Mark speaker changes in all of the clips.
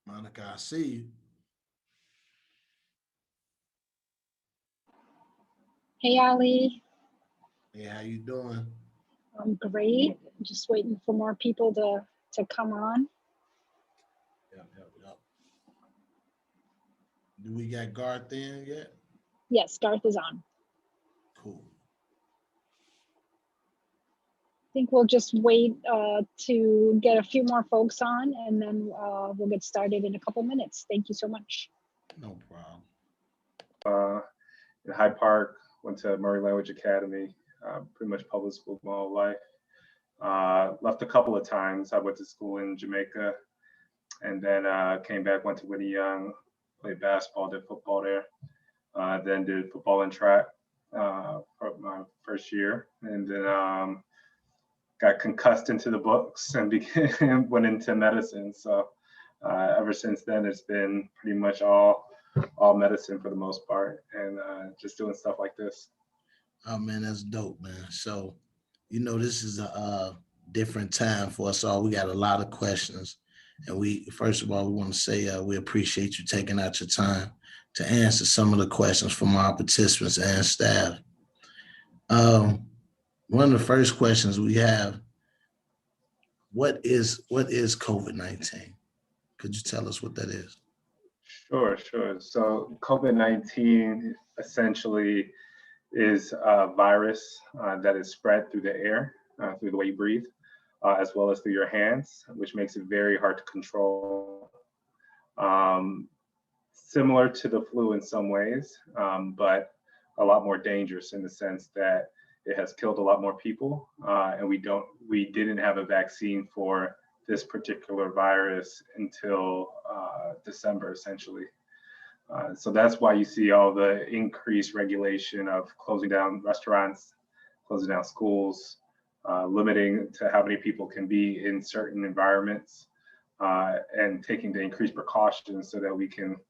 Speaker 1: Monica, I see you.
Speaker 2: Hey, Ali.
Speaker 1: Hey, how you doing?
Speaker 2: I'm great. Just waiting for more people to come on.
Speaker 1: Yep. Do we got Garth in yet?
Speaker 2: Yes, Garth is on.
Speaker 1: Cool.
Speaker 2: I think we'll just wait to get a few more folks on, and then we'll get started in a couple minutes. Thank you so much.
Speaker 1: No problem.
Speaker 3: In Hyde Park, went to Murray Language Academy, pretty much public school my whole life. Left a couple of times. I went to school in Jamaica, and then came back, went to Whitney Young, played basketball, did football there, then did football and track for my first year, and then got concussed into the books and went into medicine. So ever since then, it's been pretty much all medicine for the most part, and just doing stuff like this.
Speaker 1: Oh man, that's dope, man. So, this is a different time for us all. We got a lot of questions, and first of all, we want to say we appreciate you taking out your time to answer some of the questions from our participants and staff. One of the first questions we have: what is COVID-19? Could you tell us what that is?
Speaker 3: Sure. So COVID-19 essentially is a virus that is spread through the air, through the way you breathe, as well as through your hands, which makes it very hard to control. Similar to the flu in some ways, but a lot more dangerous in the sense that it has killed a lot more people, and we didn't have a vaccine for this particular virus until December, essentially. So that's why you see all the increased regulation of closing down restaurants, closing down schools, limiting to how many people can be in certain environments, and taking the increased precautions so that we can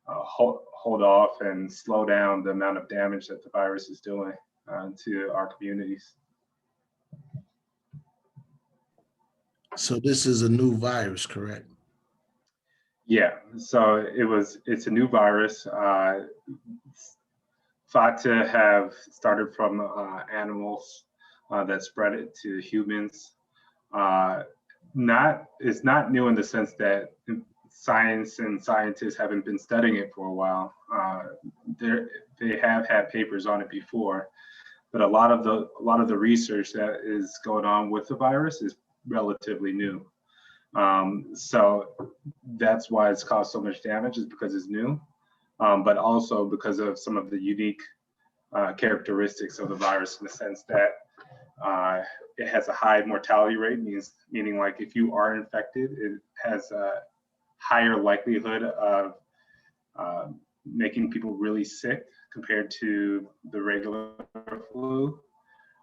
Speaker 3: hold off and slow down the amount of damage that the virus is doing to our communities.
Speaker 1: So this is a new virus, correct?
Speaker 3: Yeah, so it's a new virus, thought to have started from animals that spread it to humans. It's not new in the sense that science and scientists haven't been studying it for a while. They have had papers on it before, but a lot of the research that is going on with the virus is relatively new. So that's why it's caused so much damage, is because it's new, but also because of some of the unique characteristics of the virus, in the sense that it has a high mortality rate, meaning like if you are infected, it has a higher likelihood of making people really sick compared to the regular flu,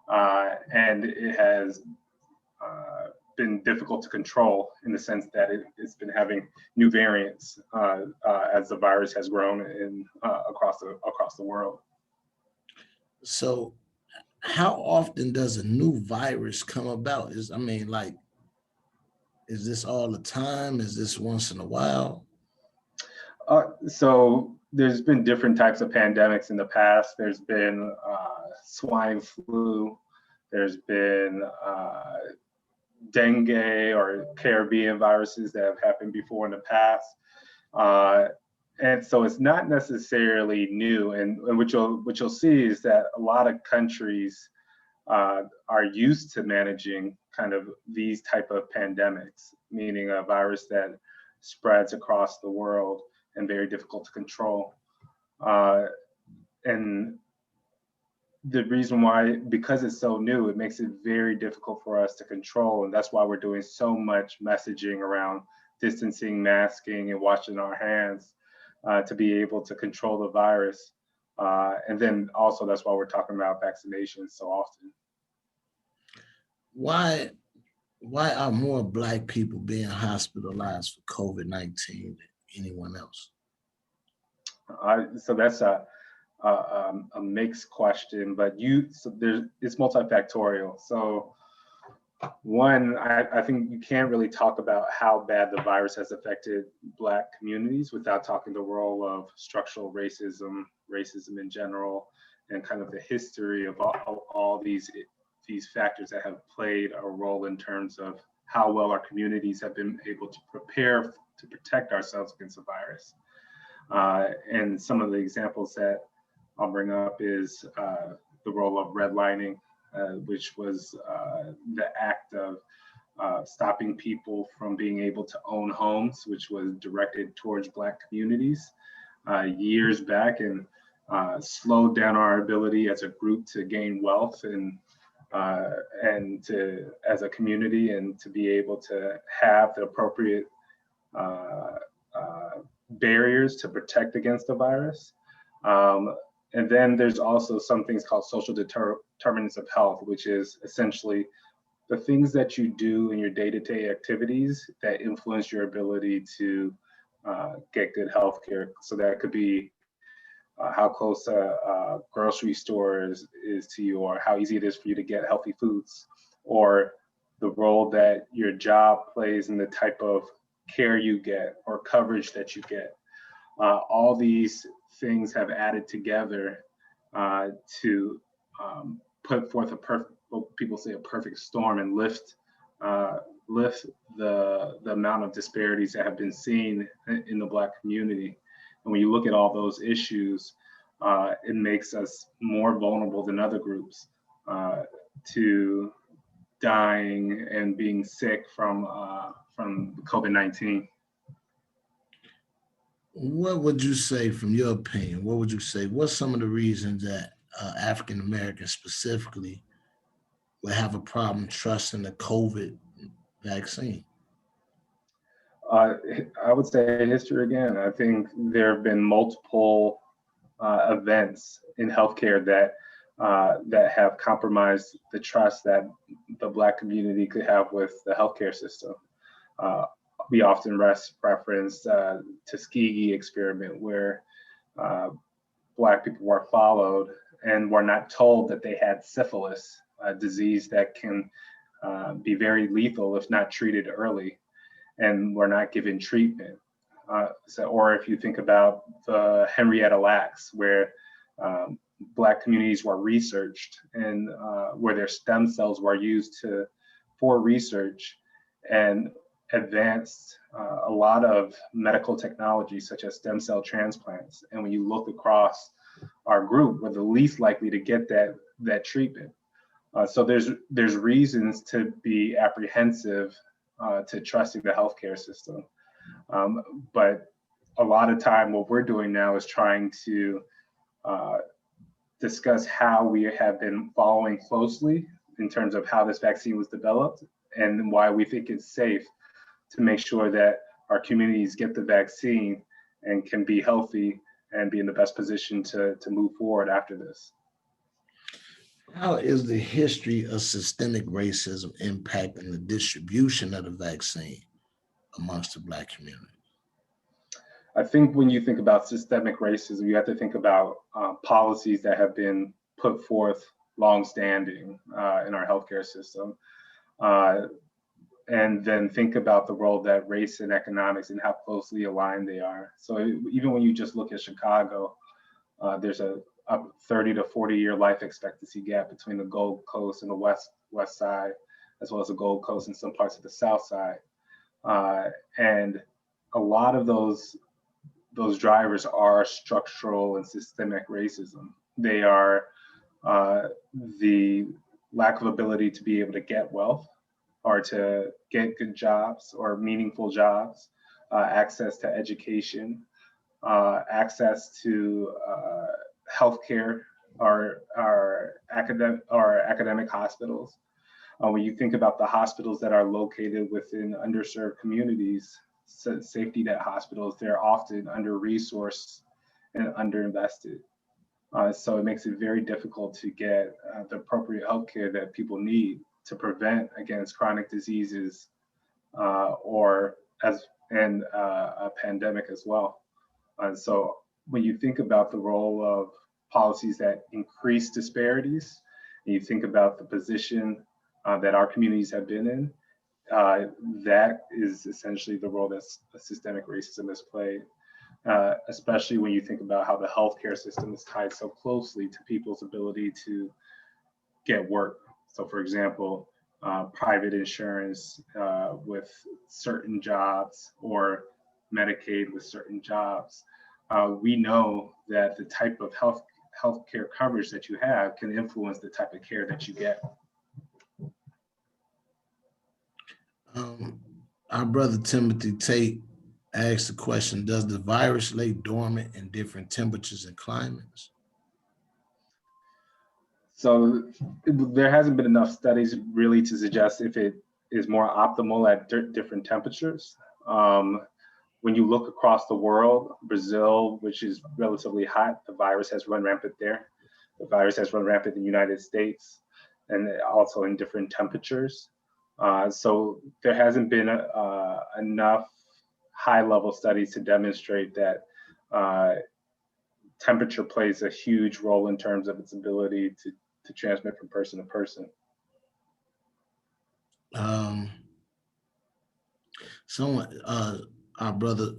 Speaker 3: and it has been difficult to control in the sense that it's been having new variants as the virus has grown across the world.
Speaker 1: So how often does a new virus come about? Is this all the time? Is this once in a while?
Speaker 3: So there's been different types of pandemics in the past. There's been swine flu. There's been dengue or Caribbean viruses that have happened before in the past. And so it's not necessarily new. And what you'll see is that a lot of countries are used to managing kind of these type of pandemics, meaning a virus that spreads across the world and very difficult to control. And the reason why, because it's so new, it makes it very difficult for us to control. And that's why we're doing so much messaging around distancing, masking, and washing our hands to be able to control the virus. And then also that's why we're talking about vaccinations so often.
Speaker 1: Why are more Black people being hospitalized for COVID-19 than anyone else?
Speaker 3: So that's a mixed question, but it's multifactorial. So One, I think you can't really talk about how bad the virus has affected Black communities without talking the role of structural racism, racism in general, and kind of the history of all these factors that have played a role in terms of how well our communities have been able to prepare to protect ourselves against the virus. And some of the examples that I'll bring up is the role of redlining, which was the act of stopping people from being able to own homes, which was directed towards Black communities years back, and slowed down our ability as a group to gain wealth and to as a community, and to be able to have the appropriate barriers to protect against the virus. And then there's also some things called social determinants of health, which is essentially the things that you do in your day-to-day activities that influence your ability to get good health care. So that could be how close a grocery store is to you, or how easy it is for you to get healthy foods, or the role that your job plays in the type of care you get or coverage that you get. All these things have added together to put forth what people say a perfect storm, and lift the amount of disparities that have been seen in the Black community. And when you look at all those issues, it makes us more vulnerable than other groups to dying and being sick from COVID-19.
Speaker 1: What would you say, from your opinion, what would you say, what's some of the reasons that African Americans specifically would have a problem trusting the COVID vaccine?
Speaker 3: I would say history again. I think there have been multiple events in healthcare that have compromised the trust that the Black community could have with the healthcare system. We often reference Tuskegee experiment, where Black people were followed and were not told that they had syphilis, a disease that can be very lethal if not treated early, and were not given treatment. Or if you think about the Henrietta Lacks, where Black communities were researched, and where their stem cells were used for research, and advanced a lot of medical technology such as stem cell transplants. And when you look across our group, we're the least likely to get that treatment. So there's reasons to be apprehensive to trusting the healthcare system. But a lot of time, what we're doing now is trying to discuss how we have been following closely in terms of how this vaccine was developed, and why we think it's safe to make sure that our communities get the vaccine and can be healthy and be in the best position to move forward after this.
Speaker 1: How is the history of systemic racism impacting the distribution of the vaccine amongst the Black community?
Speaker 3: I think when you think about systemic racism, you have to think about policies that have been put forth longstanding in our healthcare system. And then think about the role that race and economics and how closely aligned they are. So even when you just look at Chicago, there's a 30 to 40 year life expectancy gap between the Gold Coast and the west side, as well as the Gold Coast and some parts of the South side. And a lot of those drivers are structural and systemic racism. They are the lack of ability to be able to get wealth, or to get good jobs or meaningful jobs, access to education, access to healthcare, or academic hospitals. When you think about the hospitals that are located within underserved communities, safety net hospitals, they're often under-resourced and underinvested. So it makes it very difficult to get the appropriate healthcare that people need to prevent against chronic diseases or a pandemic as well. And so when you think about the role of policies that increase disparities, and you think about the position that our communities have been in, that is essentially the role that systemic racism has played, especially when you think about how the healthcare system is tied so closely to people's ability to get work. So for example, private insurance with certain jobs or Medicaid with certain jobs. We know that the type of healthcare coverage that you have can influence the type of care that you get.
Speaker 1: Our brother Timothy Tate asked the question, does the virus lay dormant in different temperatures and climates?
Speaker 3: So there hasn't been enough studies really to suggest if it is more optimal at different temperatures. When you look across the world, Brazil, which is relatively hot, the virus has run rampant there. The virus has run rampant in the United States and also in different temperatures. So there hasn't been enough high-level studies to demonstrate that temperature plays a huge role in terms of its ability to transmit from person to person.
Speaker 1: Our brother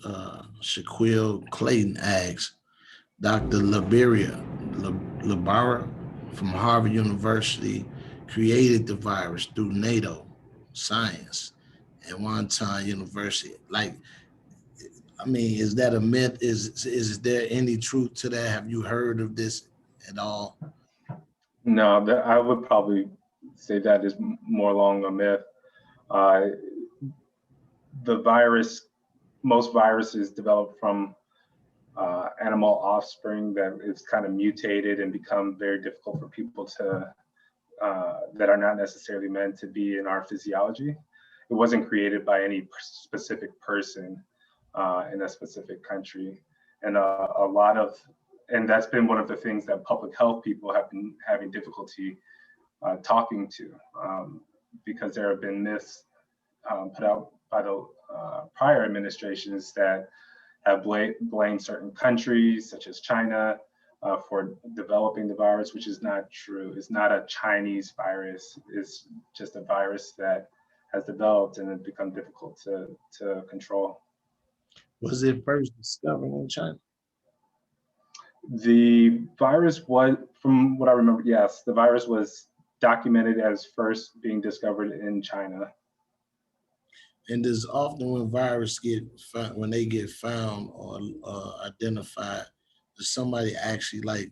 Speaker 1: Shaquille Clayton asks, Dr. Labara from Harvard University created the virus through NATO science and Wonton University. Like, I mean, is that a myth? Is there any truth to that? Have you heard of this at all?
Speaker 3: No, I would probably say that is more along a myth. The virus, most viruses develop from animal offspring that is kind of mutated and become very difficult for people to, that are not necessarily meant to be in our physiology. It wasn't created by any specific person in a specific country. And and that's been one of the things that public health people have been having difficulty talking to, because there have been myths put out by the prior administrations that have blamed certain countries, such as China, for developing the virus, which is not true. It's not a Chinese virus. It's just a virus that has developed and has become difficult to control.
Speaker 1: Was it first discovered in China?
Speaker 3: The virus was, from what I remember, yes, the virus was documented as first being discovered in China.
Speaker 1: And there's often when viruses when they get found or identified, does somebody actually like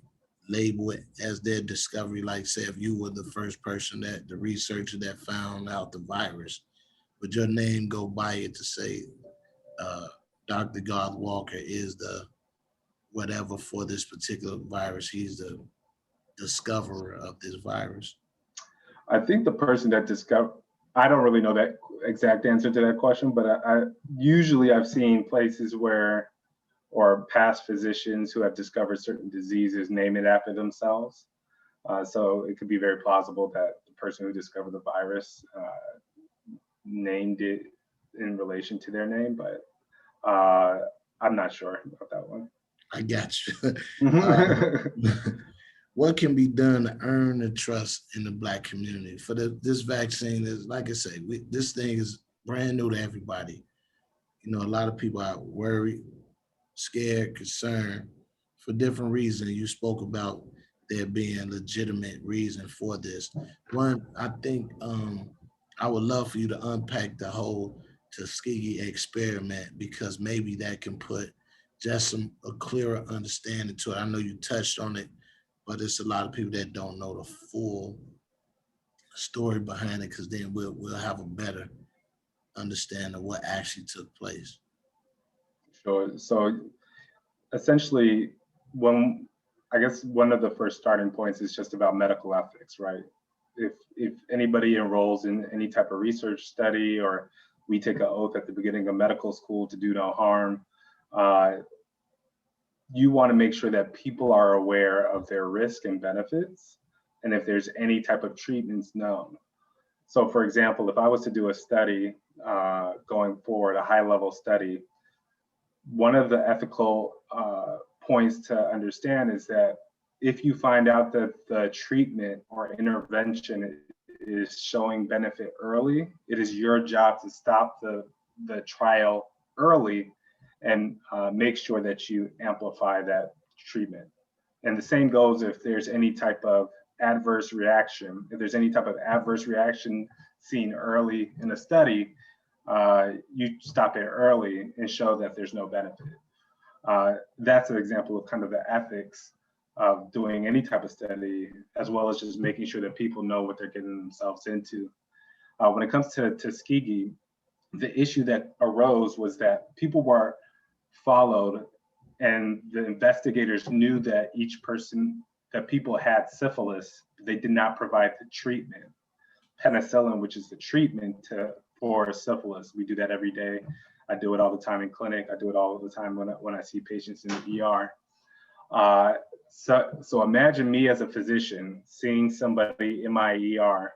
Speaker 1: label it as their discovery? Like, say, if you were the first person the researcher that found out the virus, would your name go by it to say, Dr. Garth Walker is the whatever for this particular virus? He's the discoverer of this virus.
Speaker 3: I think the person that discovered, I don't really know that exact answer to that question, but usually I've seen places where, or past physicians who have discovered certain diseases name it after themselves. So it could be very plausible that the person who discovered the virus named it in relation to their name, but I'm not sure about that one.
Speaker 1: I got you. What can be done to earn the trust in the Black community for this vaccine? Is, like I say, this thing is brand new to everybody. You know, a lot of people are worried, scared, concerned for different reasons. You spoke about there being legitimate reason for this. One, I think I would love for you to unpack the whole Tuskegee experiment, because maybe that can put just a clearer understanding to it. I know you touched on it, but it's a lot of people that don't know the full story behind it, because then we'll have a better understanding of what actually took place.
Speaker 3: Sure. So essentially, I guess one of the first starting points is just about medical ethics, right? If anybody enrolls in any type of research study, or we take an oath at the beginning of medical school to do no harm, you want to make sure that people are aware of their risk and benefits, and if there's any type of treatments known. So for example, if I was to do a study going forward, a high-level study, one of the ethical points to understand is that if you find out that the treatment or intervention is showing benefit early, it is your job to stop the trial early and make sure that you amplify that treatment. And the same goes if there's any type of adverse reaction. If there's any type of adverse reaction seen early in a study, you stop it early and show that there's no benefit. That's an example of kind of the ethics of doing any type of study, as well as just making sure that people know what they're getting themselves into. When it comes to Tuskegee, the issue that arose was that people were followed and the investigators knew that each person, that people had syphilis, they did not provide the treatment. Penicillin, which is the treatment for syphilis. We do that every day. I do it all the time in clinic. I do it all the time when I see patients in the ER. So imagine me as a physician seeing somebody in my ER,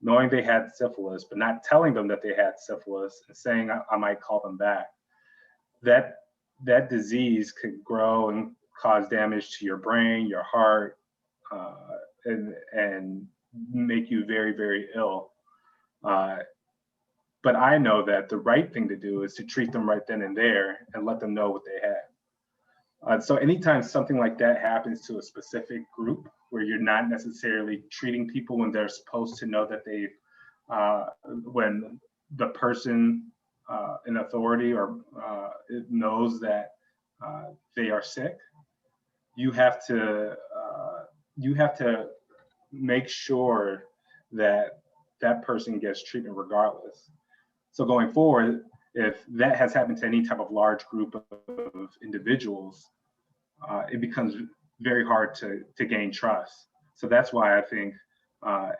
Speaker 3: knowing they had syphilis, but not telling them that they had syphilis and saying I might call them back. That disease could grow and cause damage to your brain, your heart, and make you very, very ill. But I know that the right thing to do is to treat them right then and there and let them know what they had. So anytime something like that happens to a specific group where you're not necessarily treating people when they're supposed to know that when the person in authority or knows that they are sick, you have to make sure that that person gets treatment regardless. So going forward, if that has happened to any type of large group of individuals, it becomes very hard to gain trust. So that's why I think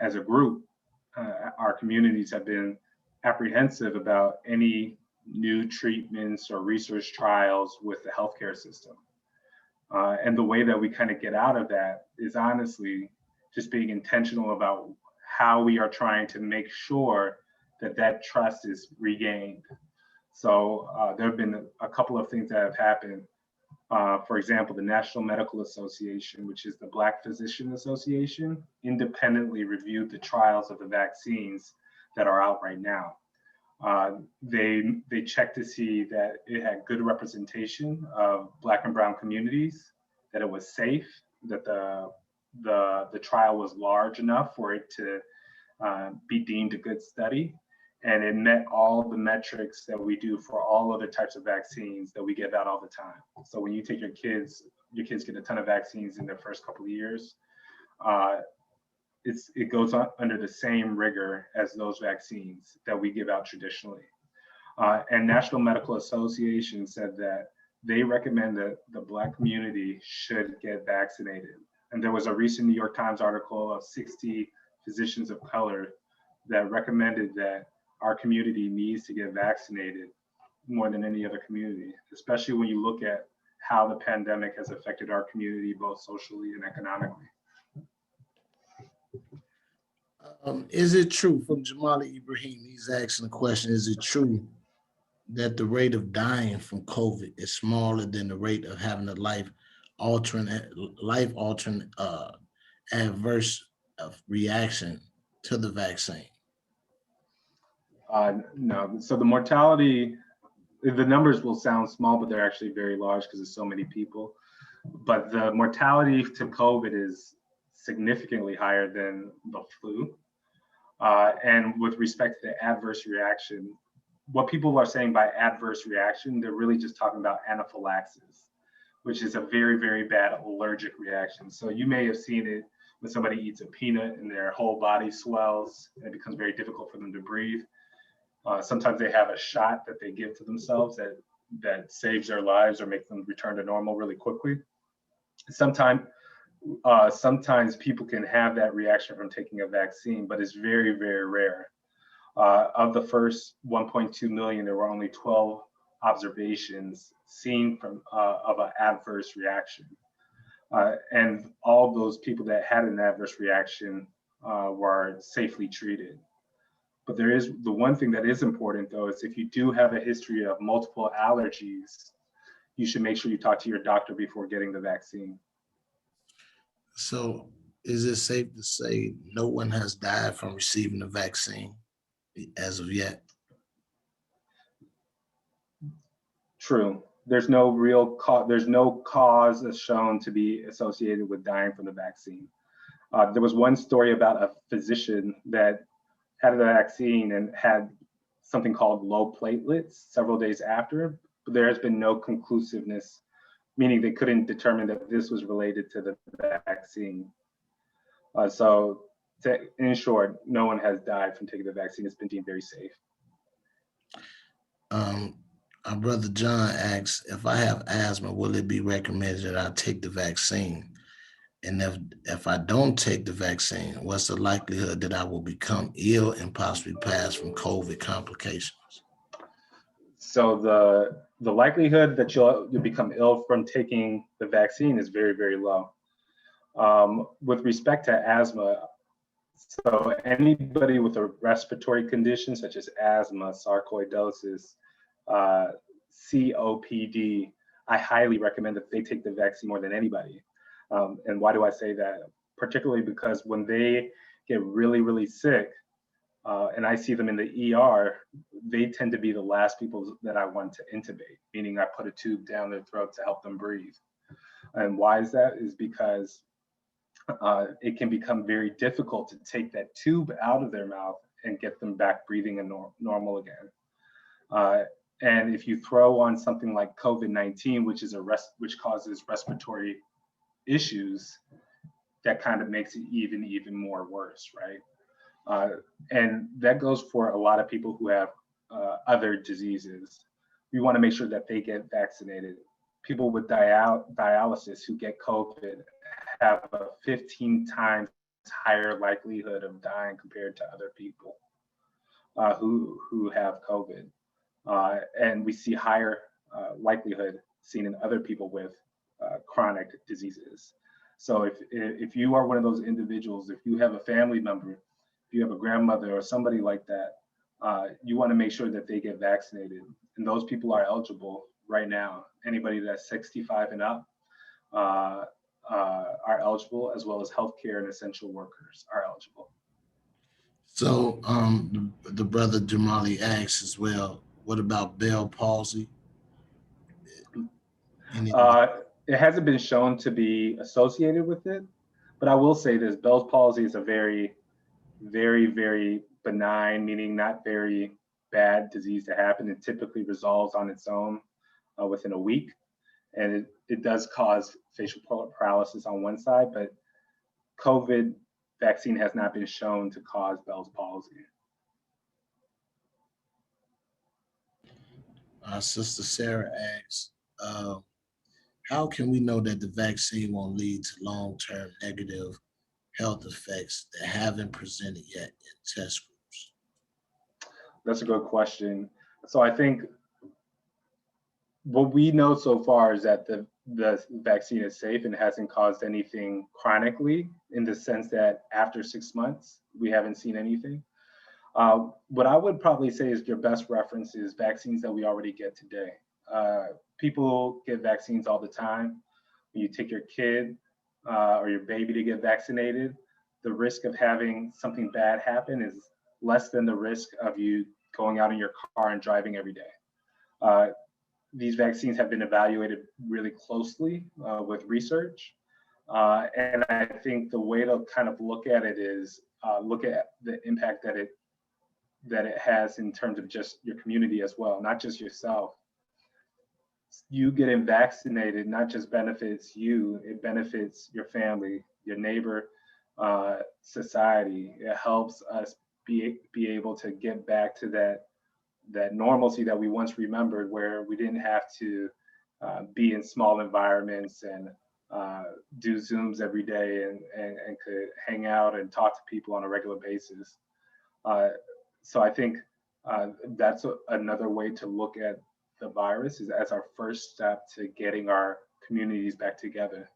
Speaker 3: as a group, our communities have been apprehensive about any new treatments or research trials with the healthcare system. And the way that we kind of get out of that is honestly just being intentional about how we are trying to make sure that that trust is regained. So there have been a couple of things that have happened. For example, the National Medical Association, which is the Black Physician Association, independently reviewed the trials of the vaccines that are out right now. They checked to see that it had good representation of Black and Brown communities, that it was safe, that the trial was large enough for it to be deemed a good study, and it met all the metrics that we do for all other types of vaccines that we give out all the time. So when you take your kids get a ton of vaccines in their first couple of years. It goes on under the same rigor as those vaccines that we give out traditionally. And National Medical Association said that they recommend that the Black community should get vaccinated. And there was a recent New York Times article of 60 physicians of color that recommended that our community needs to get vaccinated more than any other community, especially when you look at how the pandemic has affected our community, both socially and economically.
Speaker 1: Is it true, from Jamali Ibrahim, he's asking the question, is it true that the rate of dying from COVID is smaller than the rate of having a life-altering adverse reaction to the vaccine?
Speaker 3: No, so the mortality, the numbers will sound small, but they're actually very large because there's so many people. But the mortality to COVID is significantly higher than the flu. And with respect to the adverse reaction, what people are saying by adverse reaction, they're really just talking about anaphylaxis, which is a very, very bad allergic reaction. So you may have seen it when somebody eats a peanut and their whole body swells and it becomes very difficult for them to breathe. Sometimes they have a shot that they give to themselves that saves their lives or makes them return to normal really quickly. Sometimes people can have that reaction from taking a vaccine, but it's very, very rare. Of the first 1.2 million, there were only 12 observations seen of an adverse reaction. And all those people that had an adverse reaction were safely treated. But there is the one thing that is important, though, is if you do have a history of multiple allergies, you should make sure you talk to your doctor before getting the vaccine.
Speaker 1: So Is it safe to say no one has died from receiving the vaccine as of yet?
Speaker 3: True. There's no real there's no cause that's shown to be associated with dying from the vaccine. There was one story about a physician that had the vaccine and had something called low platelets several days after, but there has been no conclusiveness, meaning they couldn't determine that this was related to the vaccine. So in short, no one has died from taking the vaccine. It's been deemed very safe.
Speaker 1: Our brother John asks, if I have asthma, will it be recommended that I take the vaccine? And if I don't take the vaccine, what's the likelihood that I will become ill and possibly pass from COVID complications?
Speaker 3: So the likelihood that you'll become ill from taking the vaccine is very, very low. With respect to asthma, so anybody with a respiratory condition such as asthma, sarcoidosis, COPD, I highly recommend that they take the vaccine more than anybody. And why do I say that? Particularly because when they get really, really sick, and I see them in the ER, they tend to be the last people that I want to intubate, meaning I put a tube down their throat to help them breathe. And why is that? Is because it can become very difficult to take that tube out of their mouth and get them back breathing and normal again. And if you throw on something like COVID-19, which causes respiratory issues, that kind of makes it even more worse, right? And that goes for a lot of people who have other diseases. We want to make sure that they get vaccinated. People with dialysis who get COVID have a 15 times higher likelihood of dying compared to other people who have COVID. And we see higher likelihood seen in other people with chronic diseases. So if you are one of those individuals, if you have a family member, if you have a grandmother or somebody like that, you want to make sure that they get vaccinated. And those people are eligible right now. Anybody that's 65 and up are eligible, as well as healthcare and essential workers are eligible.
Speaker 1: So the brother Jamali asks as well, what about Bell palsy?
Speaker 3: It hasn't been shown to be associated with it, but I will say this: Bell's palsy is a very, very, very benign, meaning not very bad disease to happen. It typically resolves on its own within a week, and it does cause facial paralysis on one side, but COVID vaccine has not been shown to cause Bell's palsy.
Speaker 1: Sister Sarah asks, how can we know that the vaccine won't lead to long-term negative health effects that haven't presented yet in test groups?
Speaker 3: That's a good question. So I think what we know so far is that the vaccine is safe and hasn't caused anything chronically, in the sense that after 6 months, we haven't seen anything. What I would probably say is your best reference is vaccines that we already get today. People get vaccines all the time. When you take your kid or your baby to get vaccinated, the risk of having something bad happen is less than the risk of you going out in your car and driving every day. These vaccines have been evaluated really closely with research. And I think the way to kind of look at it is look at the impact that it has in terms of just your community as well, not just yourself. You getting vaccinated not just benefits you, it benefits your family, your neighbor, society. It helps us be able to get back to that normalcy that we once remembered, where we didn't have to be in small environments and do Zooms every day and could hang out and talk to people on a regular basis. So I think that's another way to look at the virus, is as our first step to getting our communities back together.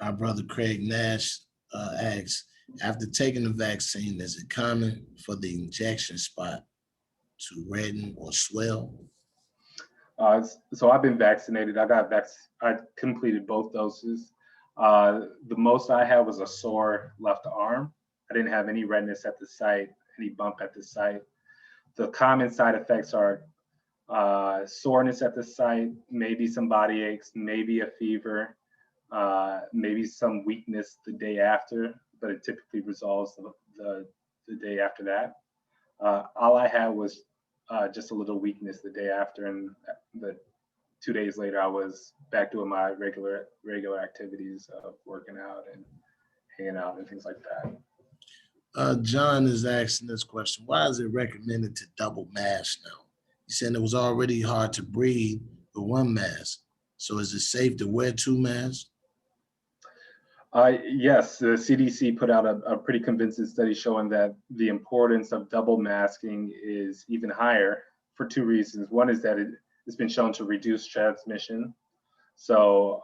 Speaker 1: Our brother Craig Nash asks, after taking the vaccine, is it common for the injection spot to redden or swell?
Speaker 3: So I've been vaccinated. I completed both doses. The most I had was a sore left arm. I didn't have any redness at the site, any bump at the site. The common side effects are soreness at the site, maybe some body aches, maybe a fever, maybe some weakness the day after, but it typically resolves the day after that. All I had was just a little weakness the day after, and the 2 days later, I was back doing my regular activities of working out and hanging out and things like that.
Speaker 1: John is asking this question: why is it recommended to double mask now? He said it was already hard to breathe with one mask. So is it safe to wear two masks?
Speaker 3: Yes, the CDC put out a pretty convincing study showing that the importance of double masking is even higher for two reasons. One is that it's been shown to reduce transmission, so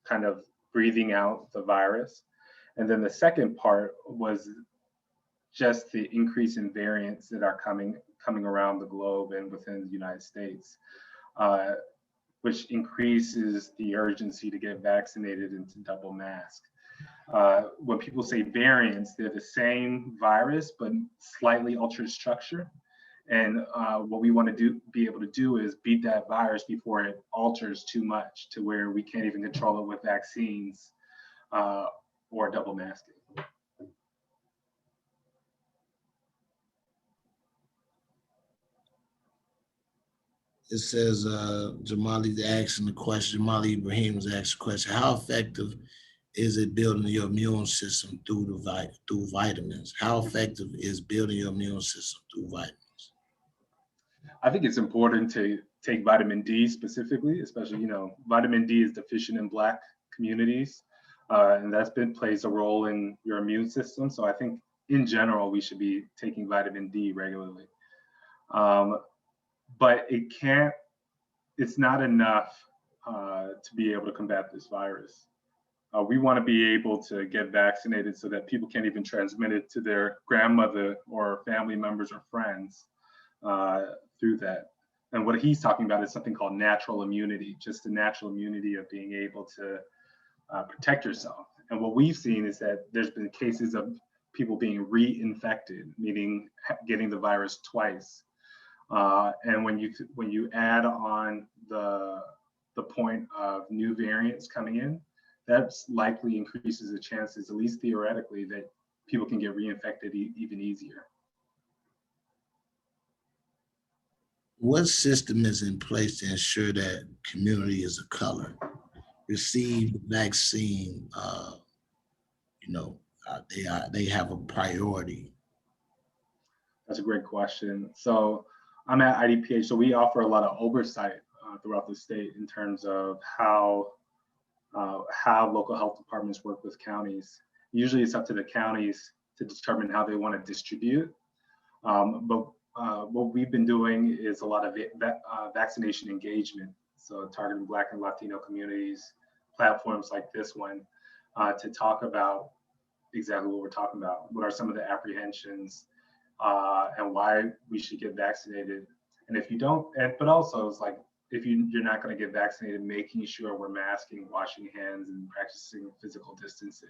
Speaker 3: kind of breathing out the virus. And then the second part was just the increase in variants that are coming around the globe and within the United States, which increases the urgency to get vaccinated and to double mask. When people say variants, they're the same virus, but slightly altered structure. And what we want to be able to do is beat that virus before it alters too much to where we can't even control it with vaccines or double masking.
Speaker 1: It says Jamali's asking the question. Jamali Ibrahim was asking the question: how effective is it building your immune system through vitamins? How effective is building your immune system through vitamins?
Speaker 3: I think it's important to take vitamin D specifically, especially, vitamin D is deficient in Black communities, and plays a role in your immune system. So I think in general, we should be taking vitamin D regularly. But it's not enough to be able to combat this virus. We want to be able to get vaccinated so that people can't even transmit it to their grandmother or family members or friends through that. And what he's talking about is something called natural immunity, just the natural immunity of being able to protect yourself. And what we've seen is that there's been cases of people being reinfected, meaning getting the virus twice. And when you add on the point of new variants coming in, that's likely increases the chances, at least theoretically, that people can get reinfected even easier.
Speaker 1: What system is in place to ensure that communities of color receive the vaccine? They have a priority.
Speaker 3: That's a great question. So I'm at IDPH, so we offer a lot of oversight throughout the state in terms of how local health departments work with counties. Usually it's up to the counties to determine how they want to distribute. But what we've been doing is a lot of vaccination engagement. So targeting Black and Latino communities, platforms like this one, to talk about exactly what we're talking about. What are some of the apprehensions and why we should get vaccinated? And if you don't, but also it's like, if you're not going to get vaccinated, making sure we're masking, washing hands, and practicing physical distancing.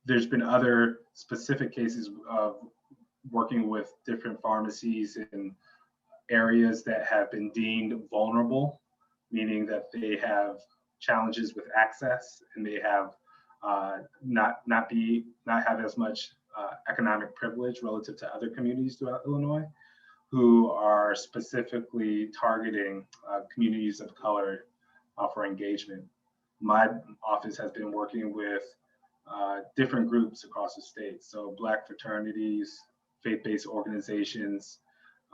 Speaker 3: There's been other specific cases of working with different pharmacies in areas that have been deemed vulnerable, meaning that they have challenges with access and they have not have as much economic privilege relative to other communities throughout Illinois, who are specifically targeting communities of color for engagement. My office has been working with different groups across the state. So Black fraternities, faith-based organizations,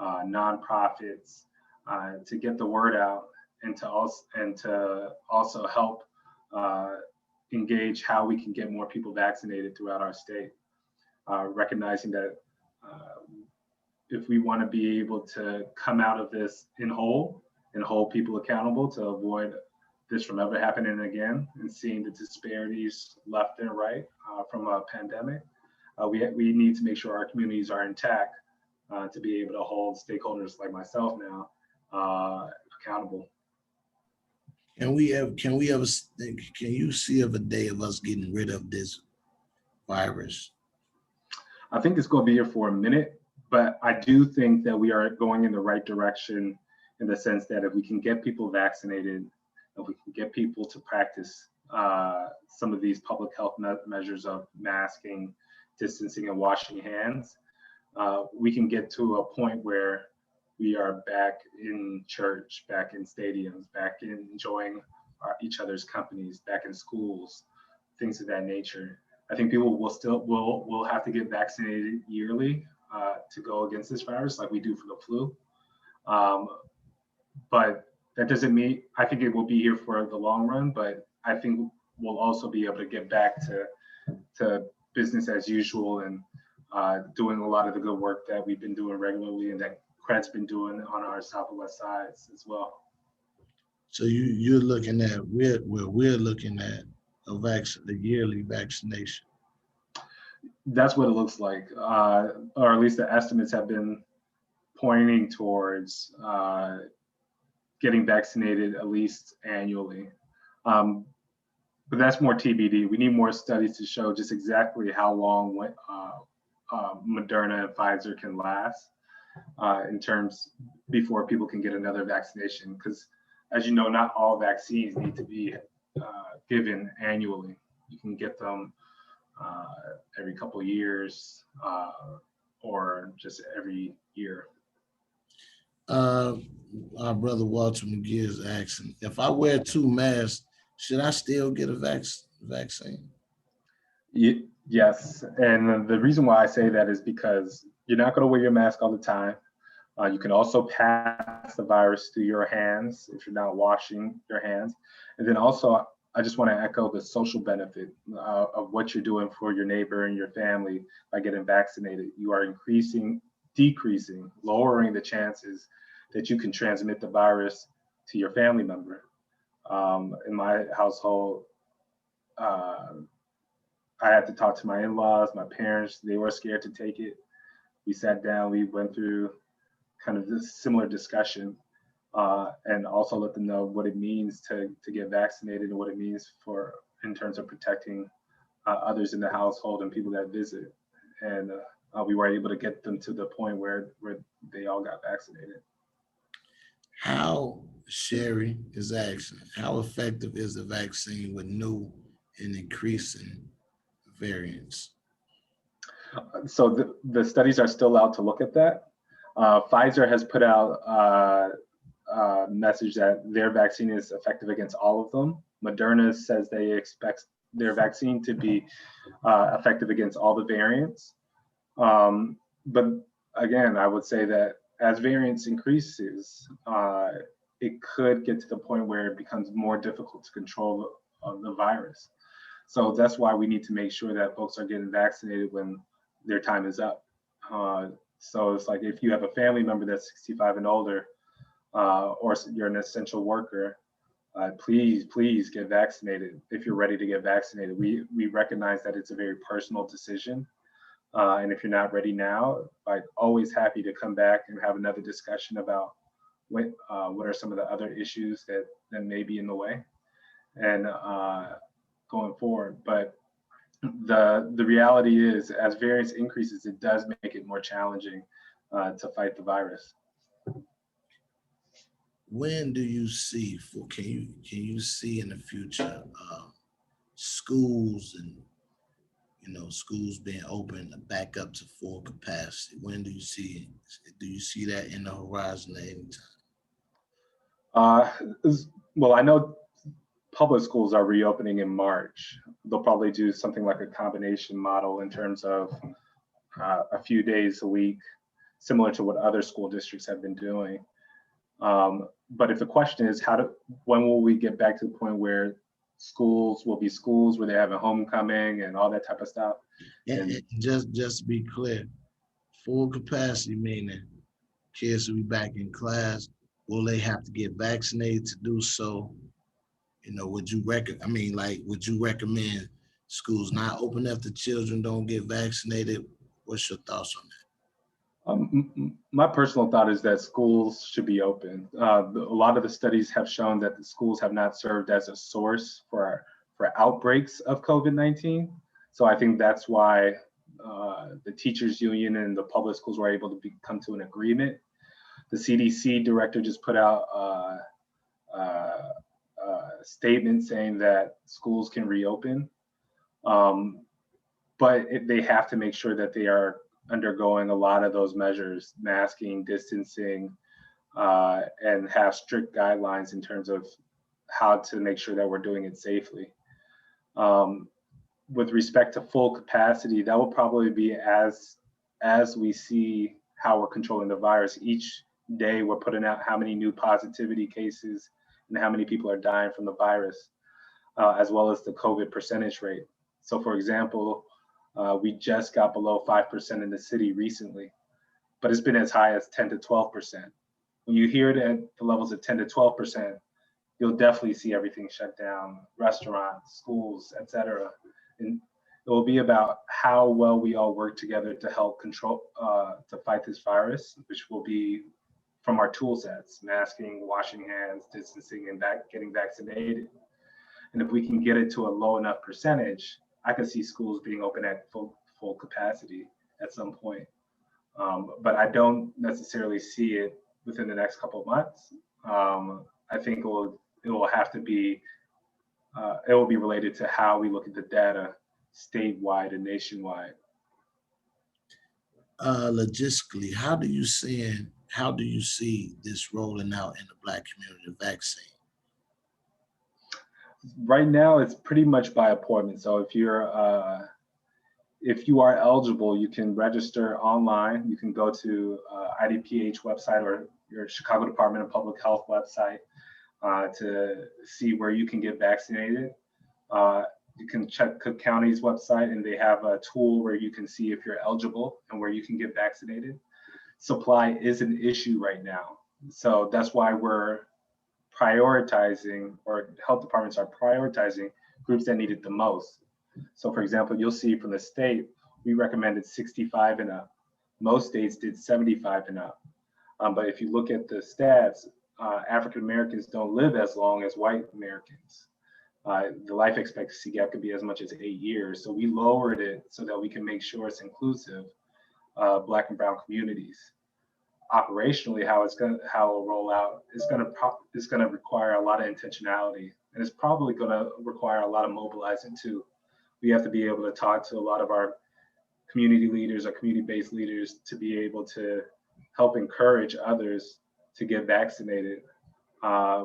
Speaker 3: nonprofits, to get the word out and to also help engage how we can get more people vaccinated throughout our state, recognizing that if we want to be able to come out of this in whole and hold people accountable to avoid this from ever happening again and seeing the disparities left and right from a pandemic, we need to make sure our communities are intact to be able to hold stakeholders like myself now accountable.
Speaker 1: Can you see of a day of us getting rid of this virus?
Speaker 3: I think it's going to be here for a minute, but I do think that we are going in the right direction in the sense that if we can get people vaccinated, if we can get people to practice some of these public health measures of masking, distancing, and washing hands, we can get to a point where we are back in church, back in stadiums, back in enjoying each other's companies, back in schools, things of that nature. I think people will have to get vaccinated yearly to go against this virus, like we do for the flu. But that doesn't mean, I think it will be here for the long run, but I think we'll also be able to get back to business as usual and doing a lot of the good work that we've been doing regularly and that CRED's been doing on our Southwest sides as well.
Speaker 1: So you're looking at, we're looking at the yearly vaccination.
Speaker 3: That's what it looks like, or at least the estimates have been pointing towards getting vaccinated at least annually. But that's more TBD. We need more studies to show just exactly how long Moderna and Pfizer can last in terms before people can get another vaccination. Because as you know, not all vaccines need to be given annually. You can get them every couple of years or just every year.
Speaker 1: Our brother Walter McGee is asking, if I wear 2 masks, should I still get a vaccine?
Speaker 3: Yes, and the reason why I say that is because you're not going to wear your mask all the time. You can also pass the virus through your hands if you're not washing your hands. And then also, I just want to echo the social benefit of what you're doing for your neighbor and your family by getting vaccinated. You are decreasing, lowering the chances that you can transmit the virus to your family member. In my household, I had to talk to my in-laws, my parents. They were scared to take it. We sat down, we went through kind of this similar discussion and also let them know what it means to get vaccinated and what it means in terms of protecting others in the household and people that visit. And we were able to get them to the point where they all got vaccinated.
Speaker 1: How, Sherry is asking, how effective is the vaccine with new and increasing variants?
Speaker 3: So the studies are still out to look at that. Pfizer has put out a message that their vaccine is effective against all of them. Moderna says they expect their vaccine to be effective against all the variants. But again, I would say that as variants increases, it could get to the point where it becomes more difficult to control the virus. So that's why we need to make sure that folks are getting vaccinated when their time is up. So it's like if you have a family member that's 65 and older, or you're an essential worker, please get vaccinated if you're ready to get vaccinated. We recognize that it's a very personal decision. And if you're not ready now, I'm always happy to come back and have another discussion about what are some of the other issues that may be in the way and going forward. But the reality is, as variance increases, it does make it more challenging to fight the virus.
Speaker 1: When do you see, can you see in the future schools and schools being open back up to full capacity? When do you see it? Do you see that in the horizon at any time?
Speaker 3: Well, I know public schools are reopening in March. They'll probably do something like a combination model in terms of a few days a week, similar to what other school districts have been doing. But if the question is when will we get back to the point where schools will be schools where they have a homecoming and all that type of stuff?
Speaker 1: And just to be clear, full capacity meaning kids will be back in class. Will they have to get vaccinated to do so? Would you recommend schools not open if the children don't get vaccinated? What's your thoughts on
Speaker 3: My personal thought is that schools should be open. A lot of the studies have shown that the schools have not served as a source for outbreaks of COVID-19. So I think that's why the teachers union and the public schools were able to come to an agreement. The CDC director just put out a statement saying that schools can reopen, but they have to make sure that they are undergoing a lot of those measures, masking, distancing, and have strict guidelines in terms of how to make sure that we're doing it safely. With respect to full capacity, that will probably be as we see how we're controlling the virus. Each day we're putting out how many new positivity cases and how many people are dying from the virus, as well as the COVID percentage rate. So for example, we just got below 5% in the city recently, but it's been as high as 10 to 12%. When you hear it at the levels of 10 to 12%, you'll definitely see everything shut down, restaurants, schools, etc. And it will be about how well we all work together to help control, to fight this virus, which will be from our tool sets, masking, washing hands, distancing, and getting vaccinated. And if we can get it to a low enough percentage, I can see schools being open at full capacity at some point. But I don't necessarily see it within the next couple of months. I think it will have to be, it will be related to how we look at the data statewide and nationwide.
Speaker 1: Logistically, how do you see this rolling out in the Black community vaccine?
Speaker 3: Right now, it's pretty much by appointment. So if you are eligible, you can register online. You can go to IDPH website or your Chicago Department of Public Health website to see where you can get vaccinated. You can check Cook County's website, and they have a tool where you can see if you're eligible and where you can get vaccinated. Supply is an issue right now. So that's why we're prioritizing, or health departments are prioritizing groups that need it the most. So for example, you'll see from the state, we recommended 65 and up. Most states did 75 and up. But if you look at the stats, African Americans don't live as long as white Americans. The life expectancy gap could be as much as 8 years. So we lowered it so that we can make sure it's inclusive of Black and Brown communities. Operationally, how it'll roll out is gonna require a lot of intentionality, and it's probably gonna require a lot of mobilizing too. We have to be able to talk to a lot of our community leaders or community-based leaders to be able to help encourage others to get vaccinated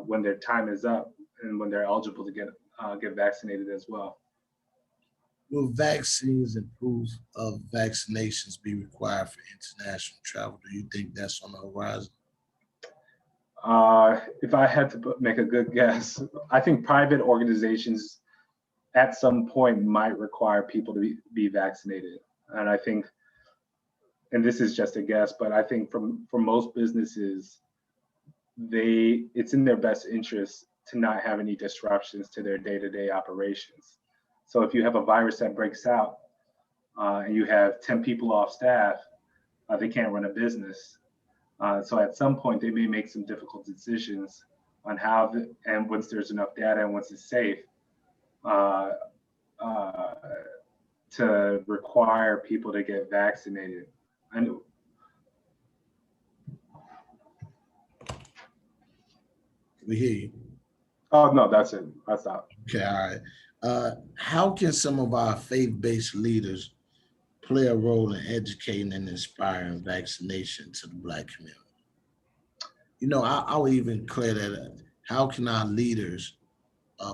Speaker 3: when their time is up and when they're eligible to get vaccinated as well.
Speaker 1: Will vaccines and proof of vaccinations be required for international travel? Do you think that's on the horizon?
Speaker 3: If I had to make a good guess, I think private organizations at some point might require people to be vaccinated. And I think, and this is just a guess, but I think for most businesses, it's in their best interest to not have any disruptions to their day-to-day operations. So if you have a virus that breaks out and you have 10 people off staff, they can't run a business. So at some point, they may make some difficult decisions on how, and once there's enough data and once it's safe, to require people to get vaccinated.
Speaker 1: We hear you.
Speaker 3: Oh, no, that's it. That's out.
Speaker 1: Okay, all right. How can some of our faith-based leaders play a role in educating and inspiring vaccination to the Black community? You know, I'll even clear that up. How can our leaders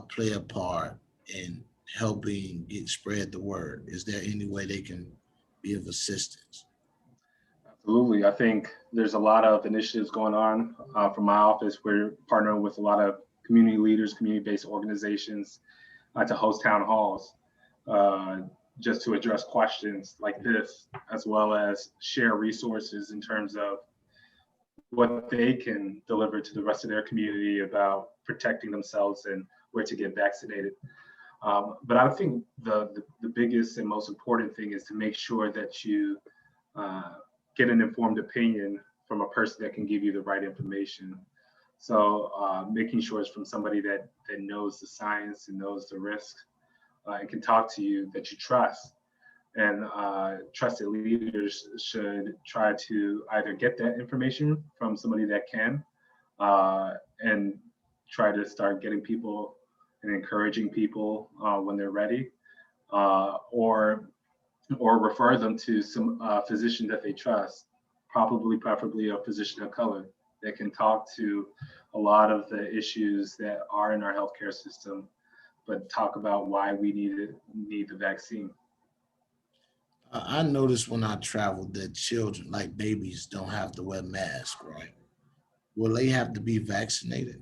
Speaker 1: play a part in helping spread the word? Is there any way they can be of assistance?
Speaker 3: Absolutely. I think there's a lot of initiatives going on from my office. We're partnering with a lot of community leaders, community-based organizations to host town halls just to address questions like this, as well as share resources in terms of what they can deliver to the rest of their community about protecting themselves and where to get vaccinated. But I think the biggest and most important thing is to make sure that you get an informed opinion from a person that can give you the right information. So making sure it's from somebody that knows the science and knows the risk and can talk to you, that you trust. And trusted leaders should try to either get that information from somebody that can and try to start getting people and encouraging people when they're ready, or refer them to some physician that they trust, preferably a physician of color that can talk to a lot of the issues that are in our healthcare system, but talk about why we need the vaccine.
Speaker 1: I noticed when I traveled that children, like babies, don't have to wear masks, right? Will they have to be vaccinated?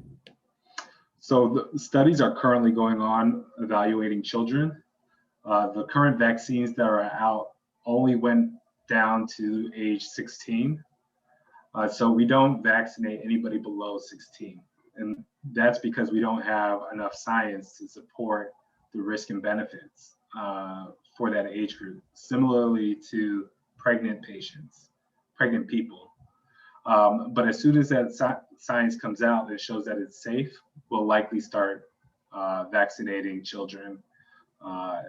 Speaker 3: So the studies are currently going on evaluating children. The current vaccines that are out only went down to age 16. So we don't vaccinate anybody below 16. And that's because we don't have enough science to support the risk and benefits for that age group. Similarly to pregnant patients, pregnant people. But as soon as that science comes out that shows that it's safe, we'll likely start vaccinating children of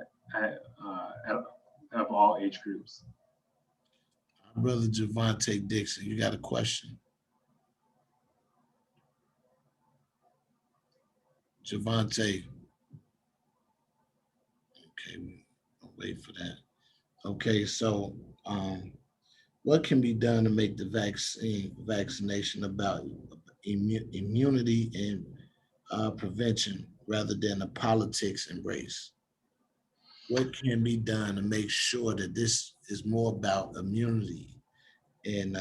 Speaker 3: all age groups.
Speaker 1: Our brother Javante Dixon, you got a question? Javante. Okay, we'll wait for that. Okay, so what can be done to make the vaccination about immunity and prevention rather than the politics and race? What can be done to make sure that this is more about immunity and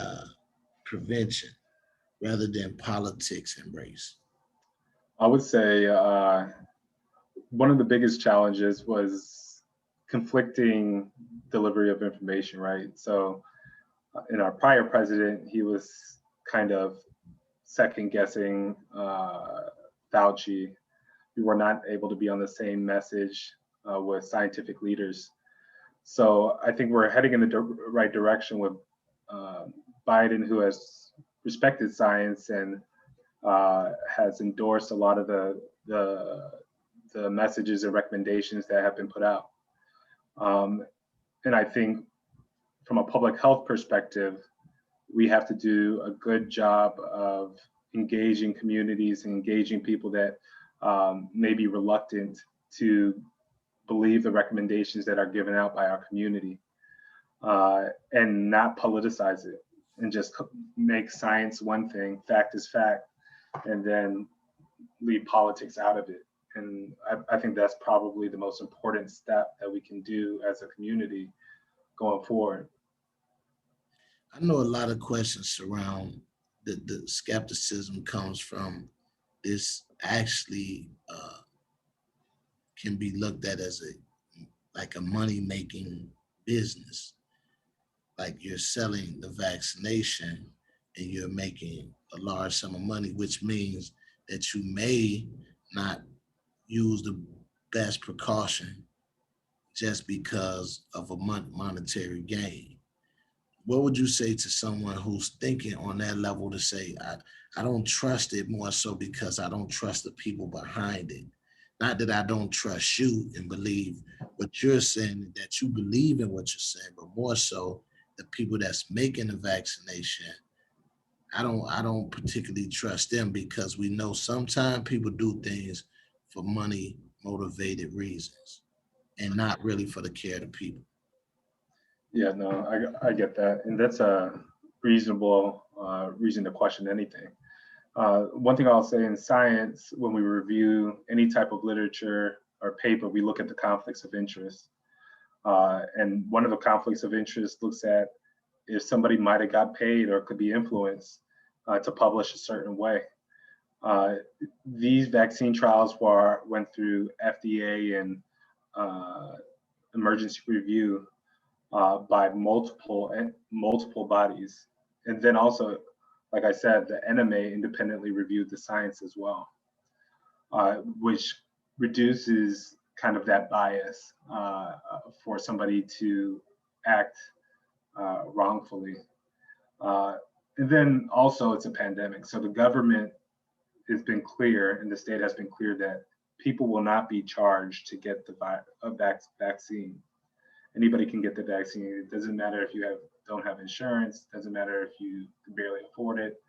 Speaker 1: prevention rather than politics and race?
Speaker 3: I would say one of the biggest challenges was conflicting delivery of information, right? So in our prior president, he was kind of second guessing Fauci. We were not able to be on the same message with scientific leaders. So I think we're heading in the right direction with Biden, who has respected science and has endorsed a lot of the messages and recommendations that have been put out. And I think from a public health perspective, we have to do a good job of engaging communities and engaging people that may be reluctant to believe the recommendations that are given out by our community, and not politicize it and just make science one thing, fact is fact, and then leave politics out of it. And I think that's probably the most important step that we can do as a community going forward.
Speaker 1: I know a lot of questions surround the skepticism comes from this actually can be looked at as a money making business. Like you're selling the vaccination and you're making a large sum of money, which means that you may not use the best precaution just because of a monetary gain. What would you say to someone who's thinking on that level to say, I don't trust it, more so because I don't trust the people behind it? Not that I don't trust you and believe what you're saying, that you believe in what you're saying, but more so the people that's making the vaccination. I don't particularly trust them because we know sometimes people do things for money motivated reasons and not really for the care of the people.
Speaker 3: Yeah, no, I get that. And that's a reasonable reason to question anything. One thing I'll say in science, when we review any type of literature or paper, we look at the conflicts of interest. And one of the conflicts of interest looks at if somebody might have got paid or could be influenced to publish a certain way. These vaccine trials went through FDA and emergency review by multiple bodies. And then also, like I said, the NMA independently reviewed the science as well, which reduces kind of that bias for somebody to act wrongfully. And then also it's a pandemic. So the government has been clear and the state has been clear that people will not be charged to get the vaccine. Anybody can get the vaccine. It doesn't matter if you don't have insurance. It doesn't matter if you can barely afford it. It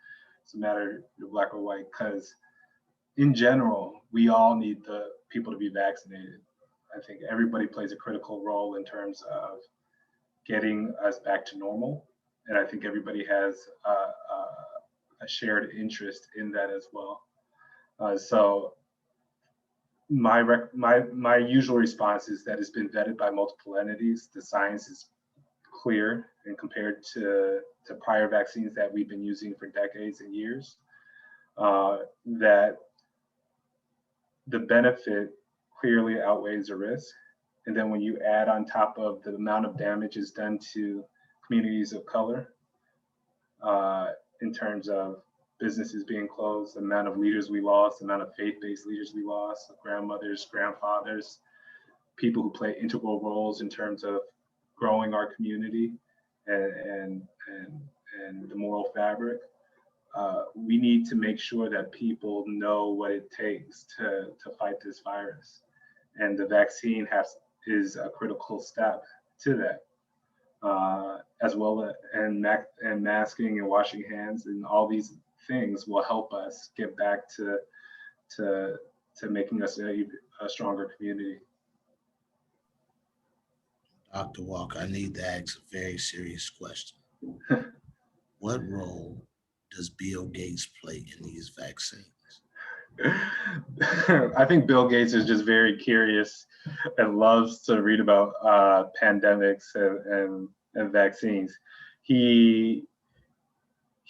Speaker 3: doesn't matter if you're black or white, because in general, we all need the people to be vaccinated. I think everybody plays a critical role in terms of getting us back to normal. And I think everybody has a shared interest in that as well. So my usual response is that it's been vetted by multiple entities. The science is clear, and compared to prior vaccines that we've been using for decades and years, that the benefit clearly outweighs the risk. And then when you add on top of the amount of damage is done to communities of color, in terms of businesses being closed, the amount of leaders we lost, the amount of faith-based leaders we lost, grandmothers, grandfathers, people who play integral roles in terms of growing our community and the moral fabric. We need to make sure that people know what it takes to fight this virus. And the vaccine is a critical step to that. As well, and masking and washing hands and all these things will help us get back to making us a stronger community.
Speaker 1: Dr. Walker, I need to ask a very serious question. What role does Bill Gates play in these vaccines?
Speaker 3: I think Bill Gates is just very curious and loves to read about pandemics and vaccines. He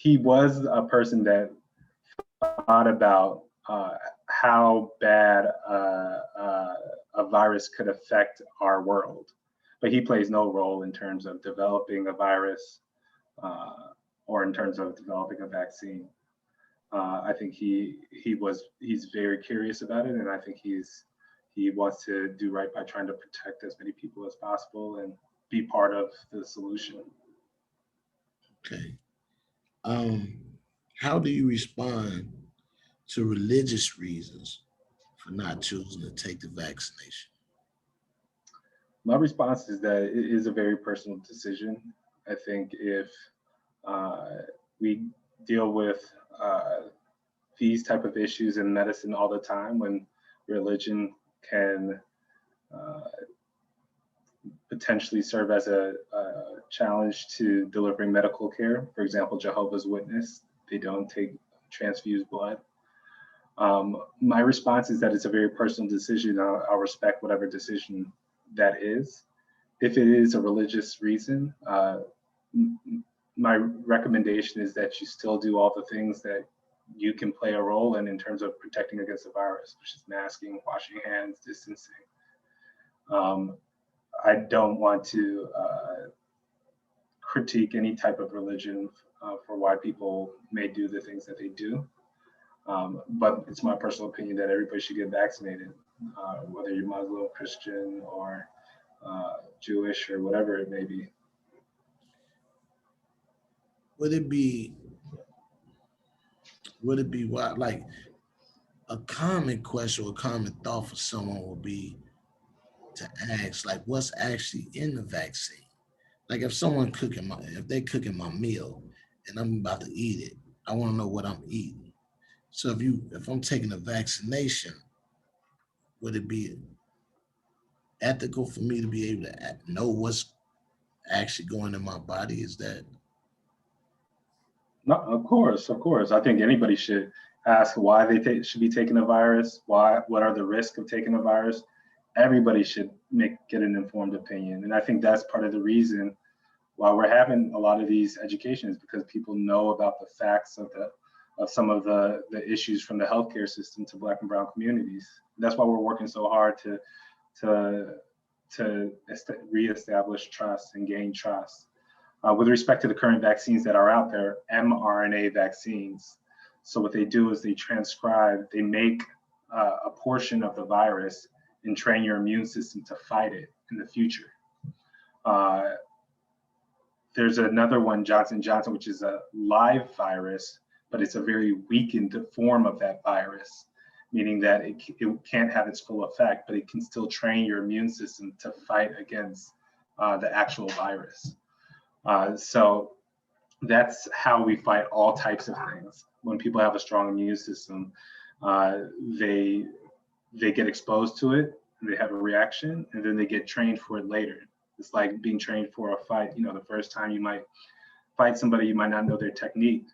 Speaker 3: was a person that thought about how bad a virus could affect our world, but he plays no role in terms of developing a virus or in terms of developing a vaccine. I think he's very curious about it, and I think he wants to do right by trying to protect as many people as possible and be part of the solution.
Speaker 1: Okay. How do you respond to religious reasons for not choosing to take the vaccination?
Speaker 3: My response is that it is a very personal decision. I think if we deal with these type of issues in medicine all the time, when religion can potentially serve as a challenge to delivering medical care. For example, Jehovah's Witness, they don't take transfused blood. My response is that it's a very personal decision. I'll respect whatever decision that is. If it is a religious reason, my recommendation is that you still do all the things that you can play a role in terms of protecting against the virus, which is masking, washing hands, distancing. I don't want to critique any type of religion for why people may do the things that they do. But it's my personal opinion that everybody should get vaccinated, whether you're Muslim, Christian, or Jewish, or whatever it may be.
Speaker 1: Would it be what, like, a common question or a common thought for someone would be to ask, like, what's actually in the vaccine? Like, if they're cooking my meal and I'm about to eat it, I want to know what I'm eating. So if I'm taking a vaccination, would it be ethical for me to be able to know what's actually going in my body? Is that?
Speaker 3: No, of course. I think anybody should ask why they should be taking a virus. What are the risks of taking a virus? Everybody should get an informed opinion, and I think that's part of the reason why we're having a lot of these educations, because people know about the facts of some of the issues from the healthcare system to Black and Brown communities. That's why we're working so hard to reestablish trust and gain trust. With respect to the current vaccines that are out there, mRNA vaccines. So what they do is they make a portion of the virus and train your immune system to fight it in the future. there's another one, Johnson Johnson, which is a live virus, but it's a very weakened form of that virus, meaning that it can't have its full effect, but it can still train your immune system to fight against the actual virus. So that's how we fight all types of things. When people have a strong immune system, they get exposed to it, and they have a reaction, and then they get trained for it later. It's like being trained for a fight. You know, the first time you might fight somebody, you might not know their technique.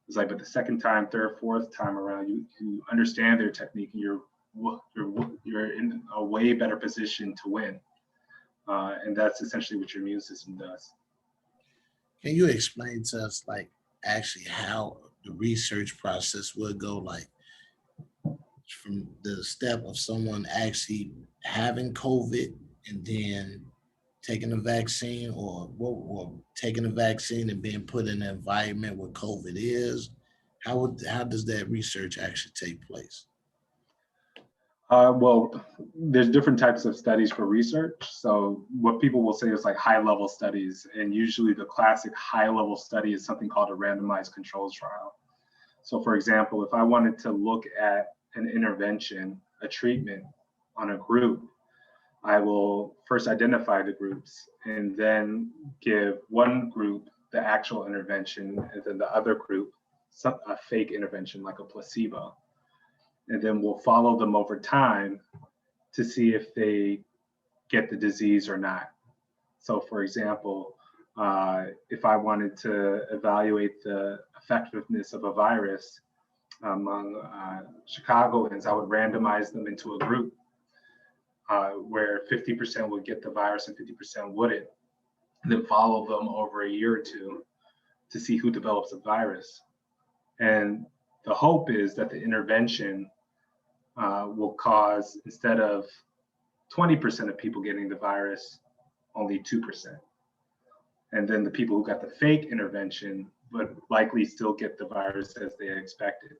Speaker 3: It's like, but the second time, third, fourth time around, you understand their technique, and you're in a way better position to win. And that's essentially what your immune system does.
Speaker 1: Can you explain to us, like, actually how the research process would go, like, from the step of someone actually having COVID and then taking a vaccine, or taking a vaccine and being put in an environment where COVID is? How does that research actually take place?
Speaker 3: Well, there's different types of studies for research. So what people will say is like high-level studies, and usually the classic high-level study is something called a randomized controls trial. So for example, if I wanted to look at an intervention, a treatment on a group, I will first identify the groups and then give one group the actual intervention, and then the other group a fake intervention like a placebo. And then we'll follow them over time to see if they get the disease or not. So for example, if I wanted to evaluate the effectiveness of a virus among Chicagoans, I would randomize them into a group where 50% would get the virus and 50% wouldn't, and then follow them over a year or two to see who develops the virus. And the hope is that the intervention will cause, instead of 20% of people getting the virus, only 2%. And then the people who got the fake intervention would likely still get the virus as they expected.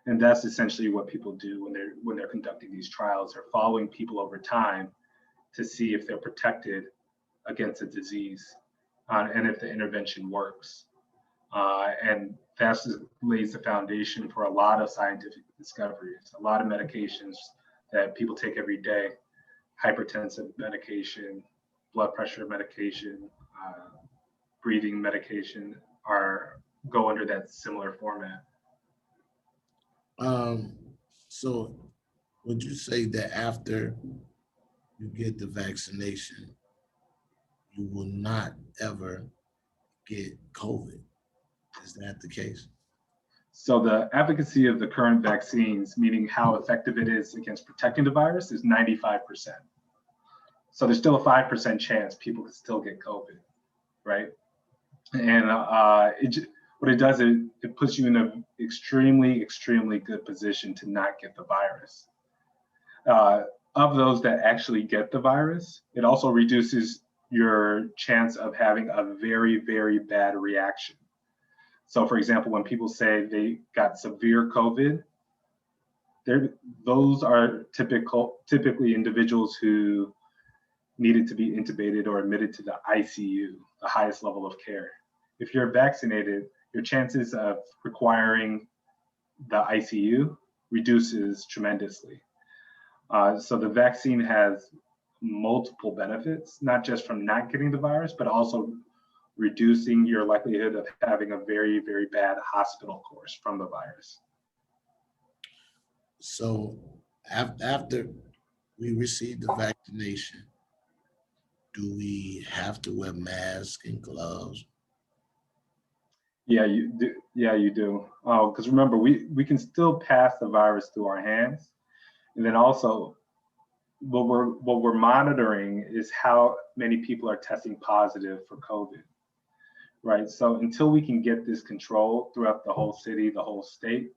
Speaker 3: And that's essentially what people do when they're conducting these trials. They're following people over time to see if they're protected against a disease and if the intervention works. And that lays the foundation for a lot of scientific discoveries, a lot of medications that people take every day, hypertensive medication, blood pressure medication, breathing medication go under that similar format.
Speaker 1: So would you say that after you get the vaccination, you will not ever get COVID? Is that the case?
Speaker 3: So the efficacy of the current vaccines, meaning how effective it is against protecting the virus, is 95%. So there's still a 5% chance people could still get COVID, right? And what it does is it puts you in an extremely, extremely good position to not get the virus. Of those that actually get the virus, it also reduces your chance of having a very, very bad reaction. So for example, when people say they got severe COVID, those are typically individuals who needed to be intubated or admitted to the ICU, the highest level of care. If you're vaccinated, your chances of requiring the ICU reduces tremendously. So the vaccine has multiple benefits, not just from not getting the virus, but also reducing your likelihood of having a very, very bad hospital course from the virus.
Speaker 1: So after we receive the vaccination, do we have to wear masks and gloves?
Speaker 3: Yeah, you do. Yeah, you do. Because remember, we can still pass the virus through our hands, and then also what we're monitoring is how many people are testing positive for COVID. Right. So until we can get this control throughout the whole city, the whole state,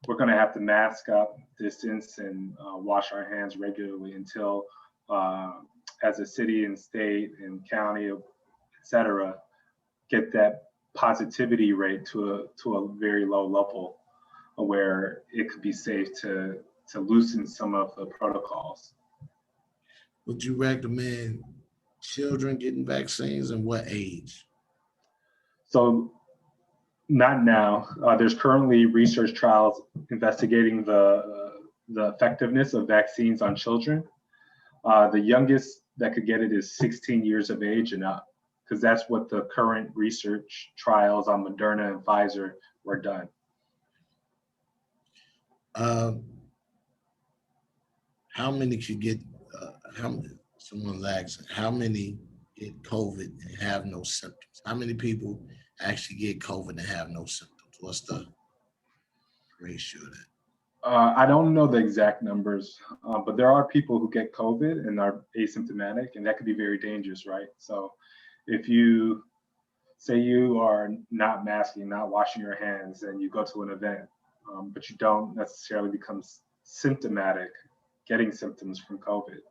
Speaker 3: we're going to have to mask up, distance, and wash our hands regularly until, as a city and state and county, et cetera, get that positivity rate to a very low level where it could be safe to loosen some of the protocols.
Speaker 1: Would you recommend children getting vaccines and what age?
Speaker 3: So not now. There's currently research trials investigating the effectiveness of vaccines on children. The youngest that could get it is 16 years of age and up, because that's what the current research trials on Moderna and Pfizer were done.
Speaker 1: How many could get, someone's asking, how many get COVID and have no symptoms? How many people actually get COVID and have no symptoms? What's the ratio of that?
Speaker 3: I don't know the exact numbers, but there are people who get COVID and are asymptomatic, and that could be very dangerous, right? So if you say you are not masking, not washing your hands, and you go to an event, but you don't necessarily become symptomatic, getting symptoms from COVID,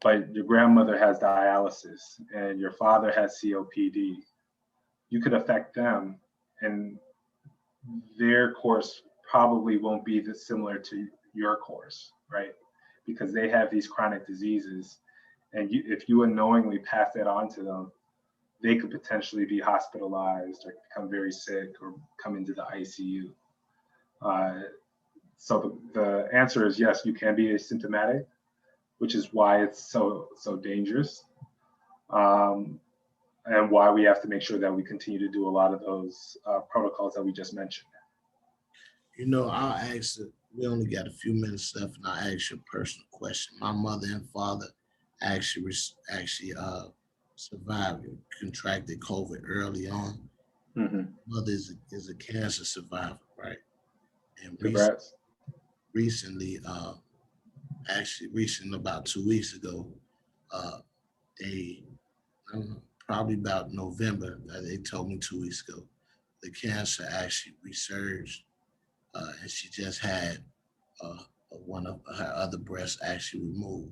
Speaker 3: but your grandmother has dialysis and your father has COPD, you could affect them, and their course probably won't be similar to your course, right? Because they have these chronic diseases, and if you unknowingly pass that on to them, they could potentially be hospitalized or become very sick or come into the ICU. So the answer is yes, you can be asymptomatic, which is why it's so dangerous, and why we have to make sure that we continue to do a lot of those protocols that we just mentioned.
Speaker 1: You know, I'll ask, we only got a few minutes left, and I'll ask you a personal question. My mother and father actually survived, contracted COVID early on.
Speaker 3: Mm-hmm.
Speaker 1: Mother is a cancer survivor, right? And
Speaker 3: Congrats.
Speaker 1: recently, about 2 weeks ago, they, I don't know, probably about November, they told me 2 weeks ago, the cancer actually resurged, and she just had one of her other breasts actually removed.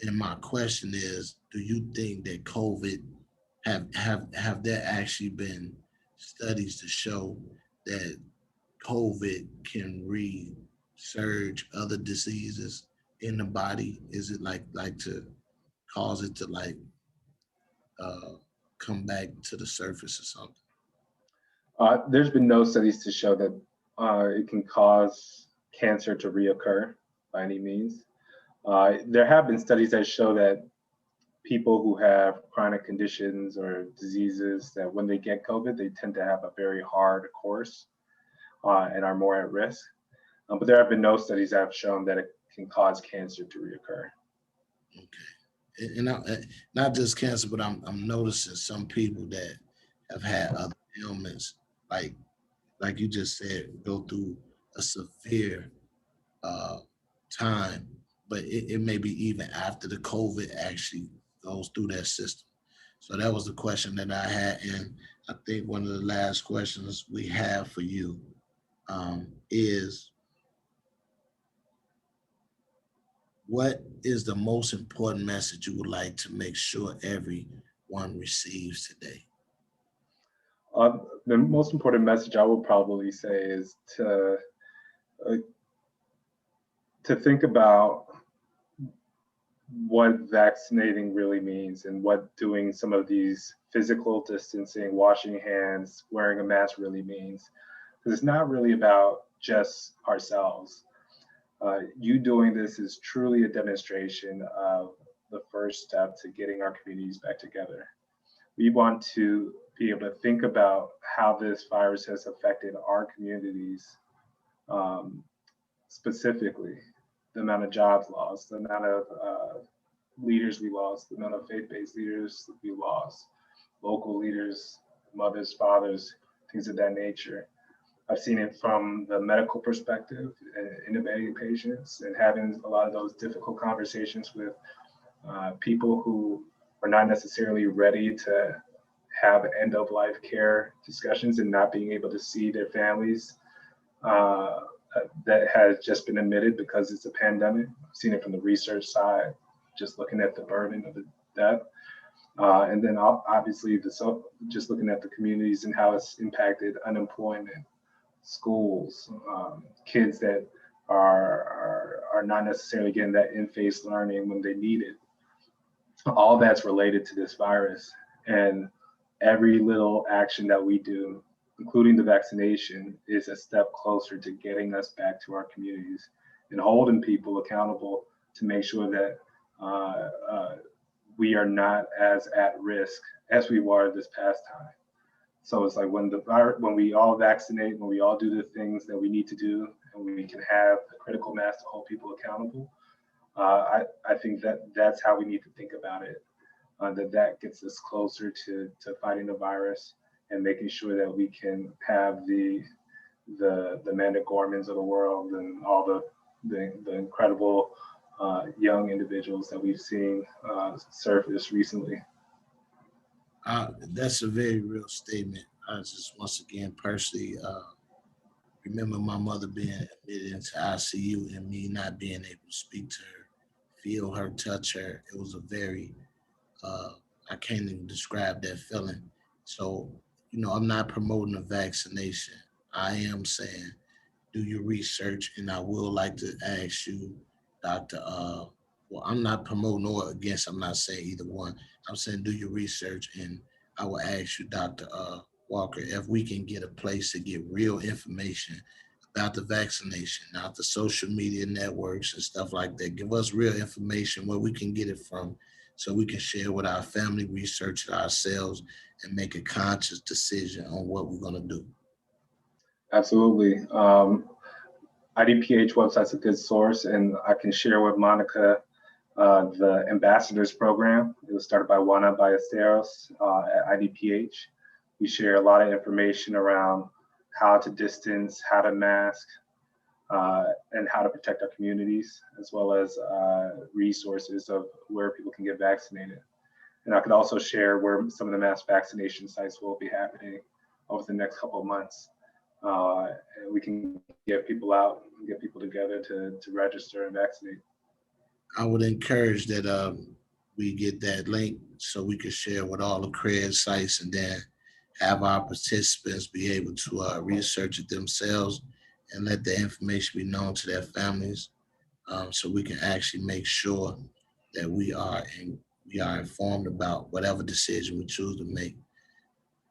Speaker 1: And my question is, do you think that COVID have there actually been studies to show that COVID can resurge other diseases in the body? Is it like to cause it to come back to the surface or something?
Speaker 3: There's been no studies to show that it can cause cancer to reoccur by any means. There have been studies that show that people who have chronic conditions or diseases, that when they get COVID, they tend to have a very hard course and are more at risk. But there have been no studies that have shown that it can cause cancer to reoccur.
Speaker 1: Okay. And not just cancer, but I'm noticing some people that have had other ailments, like you just said, go through a severe time, but it may be even after the COVID actually goes through that system. So that was the question that I had, and I think one of the last questions we have for you is, what is the most important message you would like to make sure everyone receives today?
Speaker 3: The most important message I would probably say is to think about what vaccinating really means and what doing some of these physical distancing, washing hands, wearing a mask really means. Because it's not really about just ourselves. You doing this is truly a demonstration of the first step to getting our communities back together. We want to be able to think about how this virus has affected our communities, specifically the amount of jobs lost, the amount of leaders we lost, the amount of faith-based leaders we lost, local leaders, mothers, fathers, things of that nature. I've seen it from the medical perspective, intubating patients and having a lot of those difficult conversations with people who are not necessarily ready to have end-of-life care discussions and not being able to see their families that has just been admitted because it's a pandemic. I've seen it from the research side, just looking at the burden of the death. And then obviously just looking at the communities and how it's impacted unemployment, schools, kids that are not necessarily getting that in-face learning when they need it. all that's related to this virus. And every little action that we do, including the vaccination, is a step closer to getting us back to our communities and holding people accountable to make sure that we are not as at risk as we were this past time. So it's like when we all vaccinate, when we all do the things that we need to do, and we can have a critical mass to hold people accountable, I think that's how we need to think about it. That gets us closer to fighting the virus and making sure that we can have the Amanda Gormans of the world and all the incredible young individuals that we've seen surface recently.
Speaker 1: That's a very real statement. I just once again personally remember my mother being admitted into ICU and me not being able to speak to her, feel her, touch her. It was a very I can't even describe that feeling. So, I'm not promoting a vaccination. I am saying do your research, and I will like to ask you, Dr. Well, I'm not promoting or against, I'm not saying either one. I'm saying do your research, and I will ask you, Dr. Walker, if we can get a place to get real information about the vaccination, not the social media networks and stuff like that. Give us real information where we can get it from so we can share with our family, research it ourselves, and make a conscious decision on what we're going to do.
Speaker 3: Absolutely. IDPH website's a good source, and I can share with Monica the ambassadors program. It was started by Juana Ballesteros at IDPH. We share a lot of information around how to distance, how to mask, and how to protect our communities, as well as resources of where people can get vaccinated. And I could also share where some of the mass vaccination sites will be happening over the next couple of months. And we can get people out and get people together to register and vaccinate.
Speaker 1: I would encourage that we get that link so we can share with all the CRED sites and then have our participants be able to research it themselves and let the information be known to their families, so we can actually make sure that we are informed about whatever decision we choose to make.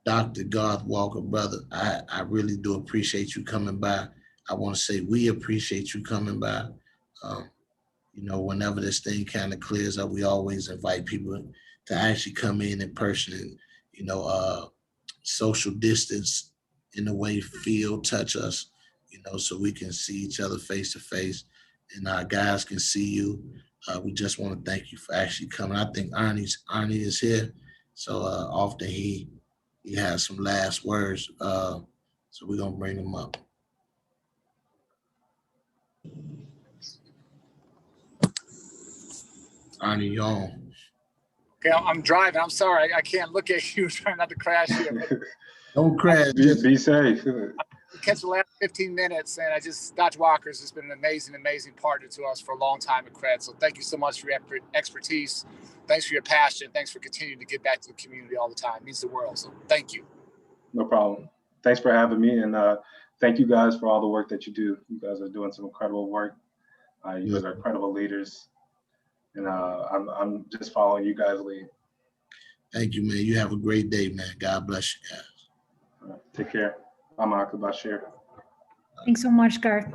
Speaker 1: Dr. Garth Walker, brother, I really do appreciate you coming by. I want to say we appreciate you coming by. Whenever this thing kind of clears up, we always invite people to actually come in person and, social distance in a way, feel, touch us, so we can see each other face to face and our guys can see you. We just want to thank you for actually coming. I think Arnie is here. So often he has some last words. So we're going to bring him up. Arnie, you on?
Speaker 4: Okay, I'm driving. I'm sorry. I can't look at you. Trying not to crash here.
Speaker 1: Don't crash.
Speaker 3: Be safe.
Speaker 4: Catch the last 15 minutes, and Dr. Walker's has been an amazing partner to us for a long time at CRED. So thank you so much for your expertise. Thanks for your passion. Thanks for continuing to give back to the community all the time. It means the world. So thank you.
Speaker 3: No problem. Thanks for having me, and thank you guys for all the work that you do. You guys are doing some incredible work. You guys are incredible leaders, and I'm just following you guys' lead.
Speaker 1: Thank you, man. You have a great day, man. God bless you guys.
Speaker 3: All right, take care. I'm Monica Bashir.
Speaker 5: Thanks so much, Garth.